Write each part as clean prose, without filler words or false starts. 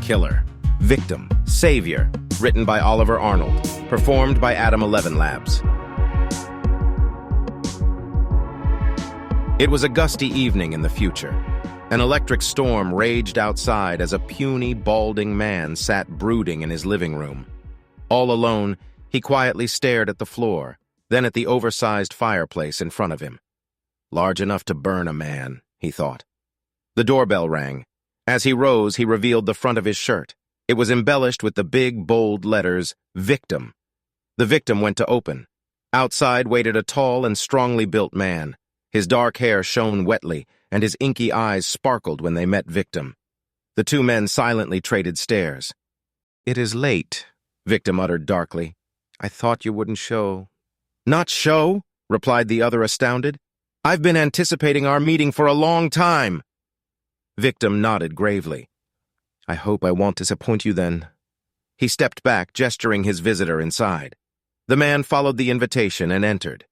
Killer. Victim, Savior, written by Oliver Arnold, performed by Adam 11 Labs. It was a gusty evening in the future. An electric storm raged outside as a puny, balding man sat brooding in his living room. All alone, he quietly stared at the floor, then at the oversized fireplace in front of him. Large enough to burn a man, he thought. The doorbell rang. As he rose, he revealed the front of his shirt. It was embellished with the big, bold letters, Victim. The victim went to open. Outside waited a tall and strongly built man. His dark hair shone wetly, and his inky eyes sparkled when they met Victim. The two men silently traded stares. "It is late," Victim uttered darkly. "I thought you wouldn't show." "Not show?" replied the other, astounded. "I've been anticipating our meeting for a long time." Victim nodded gravely. "I hope I won't disappoint you then." He stepped back, gesturing his visitor inside. The man followed the invitation and entered.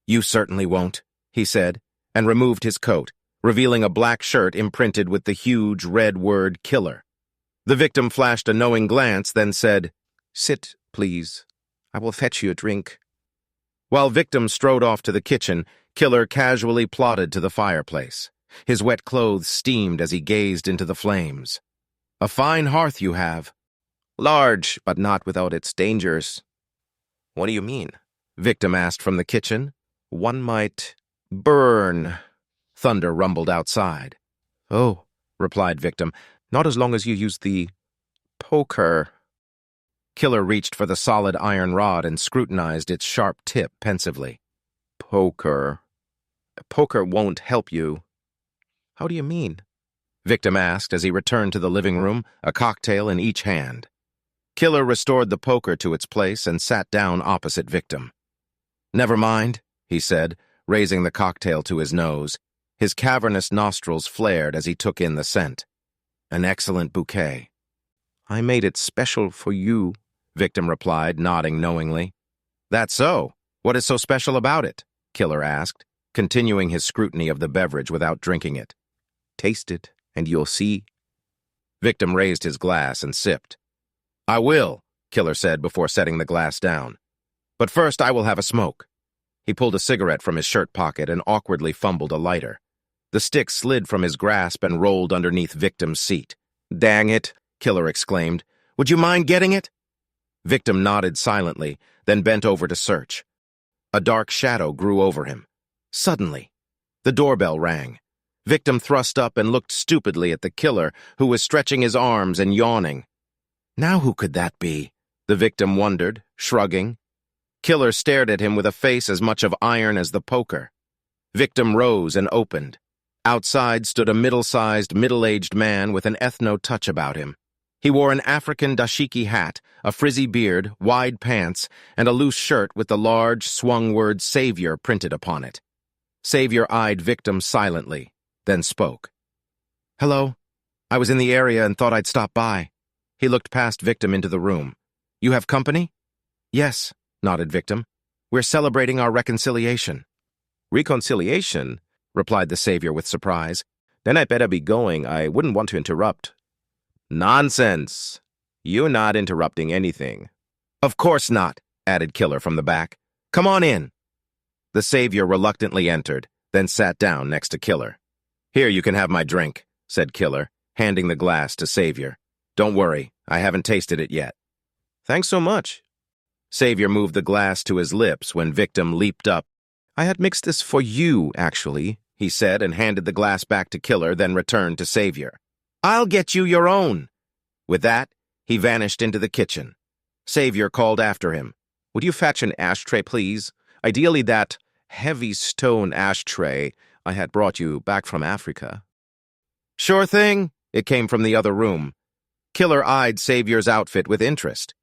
"You certainly won't," he said, and removed his coat, revealing a black shirt imprinted with the huge red word Killer. The victim flashed a knowing glance, then said, "Sit, please. I will fetch you a drink." While Victim strode off to the kitchen, Killer casually plodded to the fireplace. His wet clothes steamed as he gazed into the flames. "A fine hearth you have." "Large, but not without its dangers." "What do you mean?" Victim asked from the kitchen. "One might burn." Thunder rumbled outside. "Oh," replied Victim, "not as long as you use the poker." Killer reached for the solid iron rod and scrutinized its sharp tip pensively. "Poker. Poker won't help you." "How do you mean?" Victim asked as he returned to the living room, a cocktail in each hand. Killer restored the poker to its place and sat down opposite Victim. "Never mind," he said, raising the cocktail to his nose. His cavernous nostrils flared as he took in the scent. "An excellent bouquet." "I made it special for you," Victim replied, nodding knowingly. "That's so. What is so special about it?" Killer asked, continuing his scrutiny of the beverage without drinking it. "Taste it, and you'll see." Victim raised his glass and sipped. "I will," Killer said before setting the glass down. "But first I will have a smoke." He pulled a cigarette from his shirt pocket and awkwardly fumbled a lighter. The stick slid from his grasp and rolled underneath Victim's seat. "Dang it," Killer exclaimed. "Would you mind getting it?" Victim nodded silently, then bent over to search. A dark shadow grew over him. Suddenly, the doorbell rang. Victim thrust up and looked stupidly at the Killer, who was stretching his arms and yawning. Now who could that be? The victim wondered, shrugging. Killer stared at him with a face as much of iron as the poker. Victim rose and opened. Outside stood a middle-sized, middle-aged man with an ethno-touch about him. He wore an African dashiki hat, a frizzy beard, wide pants, and a loose shirt with the large, swung word Savior printed upon it. Savior eyed Victim silently, then spoke. "Hello. I was in the area and thought I'd stop by." He looked past Victim into the room. "You have company?" "Yes," nodded Victim. "We're celebrating our reconciliation." "Reconciliation?" replied the Savior with surprise. "Then I'd better be going. I wouldn't want to interrupt." "Nonsense. You're not interrupting anything." "Of course not," added Killer from the back. "Come on in." The Savior reluctantly entered, then sat down next to Killer. "Here, you can have my drink," said Killer, handing the glass to Savior. "Don't worry, I haven't tasted it yet." "Thanks so much." Savior moved the glass to his lips when Victim leaped up. "I had mixed this for you, actually," he said, and handed the glass back to Killer, then returned to Savior. "I'll get you your own." With that, he vanished into the kitchen. Savior called after him. "Would you fetch an ashtray, please? Ideally that heavy stone ashtray I had brought you back from Africa." "Sure thing," it came from the other room. Killer eyed Savior's outfit with interest.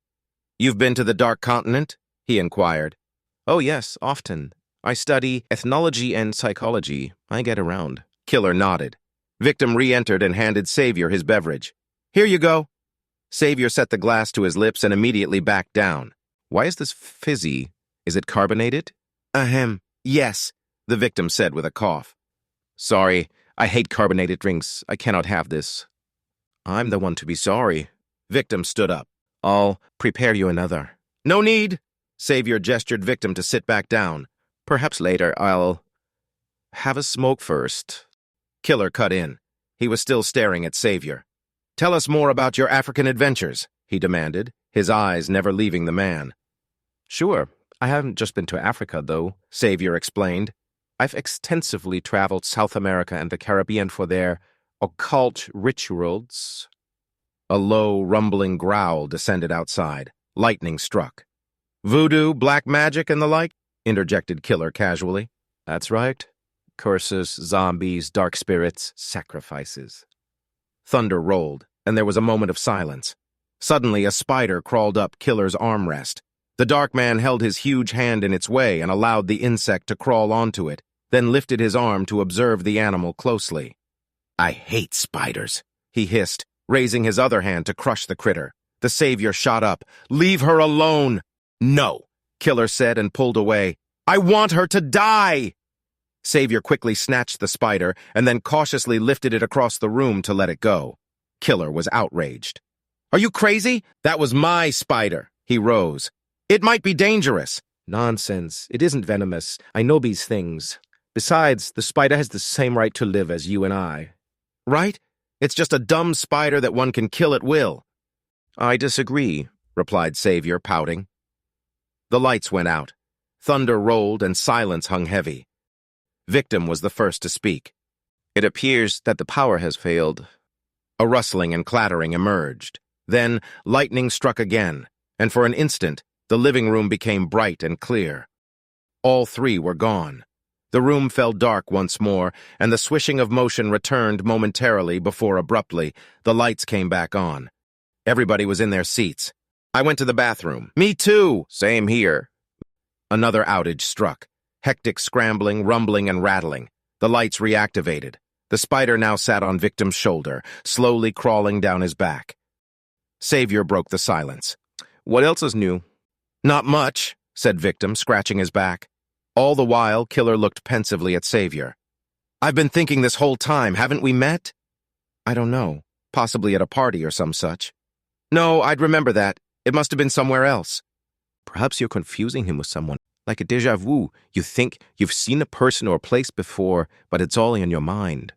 "You've been to the Dark Continent?" he inquired. "Oh yes, often. I study ethnology and psychology. I get around." Killer nodded. Victim re-entered and handed Savior his beverage. "Here you go." Savior set the glass to his lips and immediately backed down. "Why is this fizzy? Is it carbonated?" "Ahem, yes," the victim said with a cough. "Sorry, I hate carbonated drinks. I cannot have this." I'm the one to be sorry. Victim stood up. I'll prepare you another. No need. Savior gestured Victim to sit back down. Perhaps later I'll have a smoke first. Killer cut in. He was still staring at Savior. Tell us more about your African adventures, he demanded, his eyes never leaving the man. Sure. I haven't just been to Africa, though, Savior explained. I've extensively traveled South America and the Caribbean for their occult rituals. A low, rumbling growl descended outside. Lightning struck. Voodoo, black magic, and the like? Interjected Killer casually. That's right. Curses, zombies, dark spirits, sacrifices. Thunder rolled, and there was a moment of silence. Suddenly, a spider crawled up Killer's armrest. The dark man held his huge hand in its way and allowed the insect to crawl onto it, then lifted his arm to observe the animal closely. I hate spiders, he hissed, raising his other hand to crush the critter. The Savior shot up. Leave her alone! No, Killer said and pulled away. I want her to die! Savior quickly snatched the spider and then cautiously lifted it across the room to let it go. Killer was outraged. Are you crazy? That was my spider. He rose. It might be dangerous. Nonsense. It isn't venomous. I know these things. Besides, the spider has the same right to live as you and I. Right? It's just a dumb spider that one can kill at will. I disagree, replied Savior, pouting. The lights went out. Thunder rolled and silence hung heavy. Victim was the first to speak. It appears that the power has failed. A rustling and clattering emerged. Then lightning struck again, and for an instant, the living room became bright and clear. All three were gone. The room fell dark once more, and the swishing of motion returned momentarily before abruptly the lights came back on. Everybody was in their seats. I went to the bathroom. Me too! Same here. Another outage struck. Hectic scrambling, rumbling, and rattling. The lights reactivated. The spider now sat on Victim's shoulder, slowly crawling down his back. Savior broke the silence. What else is new? Not much, said Victim, scratching his back. All the while, Killer looked pensively at Savior. I've been thinking this whole time, haven't we met? I don't know. Possibly at a party or some such. No, I'd remember that. It must have been somewhere else. Perhaps you're confusing him with someone. Like a déjà vu. You think you've seen a person or place before, but it's all in your mind.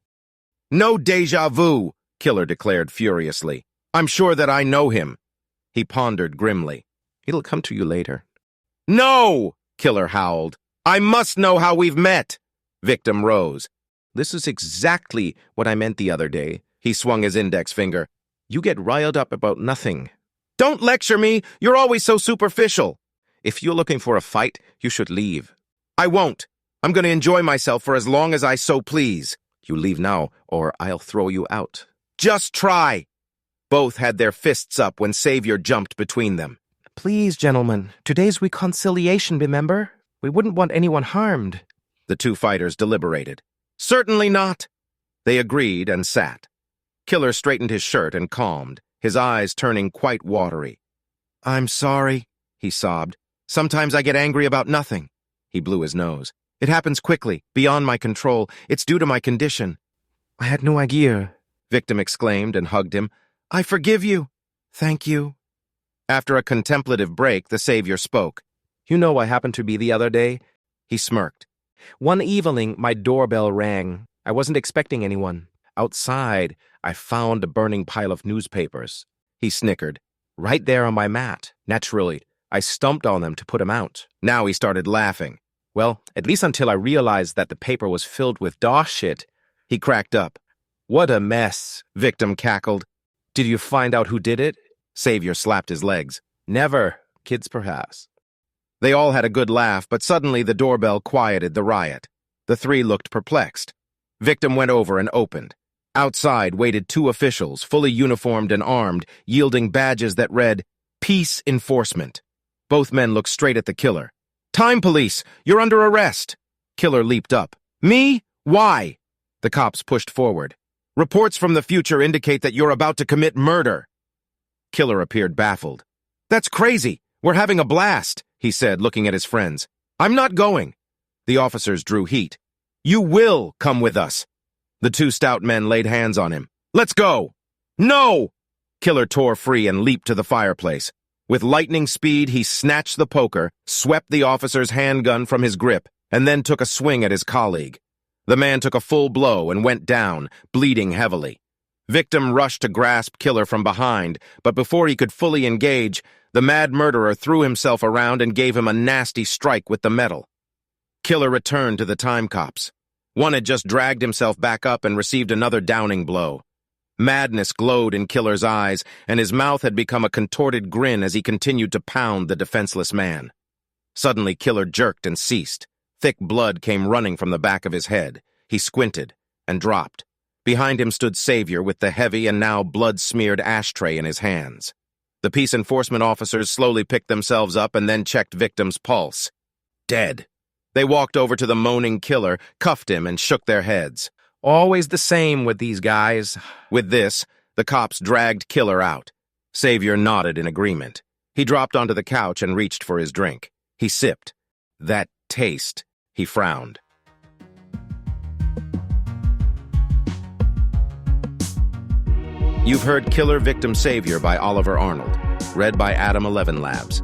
No déjà vu, Killer declared furiously. I'm sure that I know him. He pondered grimly. It'll come to you later. No! Killer howled. I must know how we've met. Victim rose. This is exactly what I meant the other day. He swung his index finger. You get riled up about nothing. Don't lecture me. You're always so superficial. If you're looking for a fight, you should leave. I won't. I'm going to enjoy myself for as long as I so please. You leave now, or I'll throw you out. Just try. Both had their fists up when Savior jumped between them. Please, gentlemen, today's reconciliation, remember? We wouldn't want anyone harmed. The two fighters deliberated. Certainly not. They agreed and sat. Killer straightened his shirt and calmed, his eyes turning quite watery. I'm sorry, he sobbed. Sometimes I get angry about nothing. He blew his nose. It happens quickly, beyond my control. It's due to my condition. I had no idea, Victim exclaimed and hugged him. I forgive you. Thank you. After a contemplative break, the Savior spoke. You know what happened to me the other day? He smirked. One evening, my doorbell rang. I wasn't expecting anyone. Outside, I found a burning pile of newspapers. He snickered. Right there on my mat. Naturally, I stomped on them to put him out. Now he started laughing. Well, at least until I realized that the paper was filled with dog shit. He cracked up. What a mess, Victim cackled. Did you find out who did it? Savior slapped his legs. Never. Kids, perhaps. They all had a good laugh, but suddenly the doorbell quieted the riot. The three looked perplexed. Victim went over and opened. Outside waited two officials, fully uniformed and armed, yielding badges that read, Peace Enforcement. Both men looked straight at the killer. Time police! You're under arrest! Killer leaped up. Me? Why? The cops pushed forward. Reports from the future indicate that you're about to commit murder. Killer appeared baffled. That's crazy. We're having a blast, he said, looking at his friends. I'm not going. The officers drew heat. You will come with us. The two stout men laid hands on him. Let's go. "No!" Killer tore free and leaped to the fireplace. With lightning speed, he snatched the poker, swept the officer's handgun from his grip, and then took a swing at his colleague. The man took a full blow and went down, bleeding heavily. Victim rushed to grasp Killer from behind, but before he could fully engage, the mad murderer threw himself around and gave him a nasty strike with the metal. Killer returned to the time cops. One had just dragged himself back up and received another downing blow. Madness glowed in Killer's eyes, and his mouth had become a contorted grin as he continued to pound the defenseless man. Suddenly, Killer jerked and ceased. Thick blood came running from the back of his head. He squinted and dropped. Behind him stood Savior with the heavy and now blood-smeared ashtray in his hands. The peace enforcement officers slowly picked themselves up and then checked Victim's pulse. Dead. They walked over to the moaning Killer, cuffed him, and shook their heads. Always the same with these guys. With this, the cops dragged Killer out. Savior nodded in agreement. He dropped onto the couch and reached for his drink. He sipped. That taste. He frowned. You've heard Killer Victim Savior by Oliver Arnold, read by Adam 11 Labs.